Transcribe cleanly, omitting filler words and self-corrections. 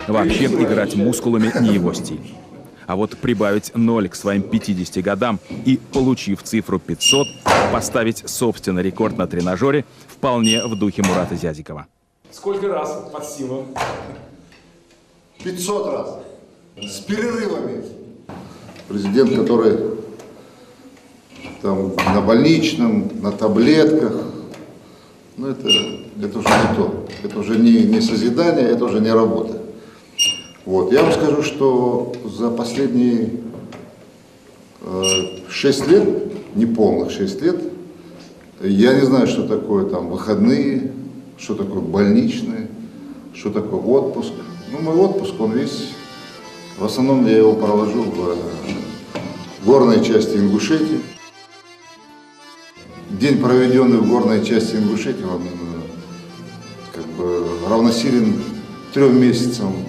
Вообще, играть мускулами не его стиль. А вот прибавить 0 к своим 50 годам и, получив цифру 500, поставить собственный рекорд на тренажере вполне в духе Мурата Зязикова. Сколько раз под силу? 500 раз. С перерывами. Президент, который там на больничном, на таблетках, ну это уже не то. Это уже не созидание, это уже не работа. Вот. Я вам скажу, что за последние 6 лет, неполных 6 лет, я не знаю, что такое там выходные, что такое больничные, что такое отпуск. Ну, мой отпуск, он весь, в основном я его провожу в горной части Ингушетии. День, проведенный в горной части Ингушетии, он как бы равносилен 3 месяцам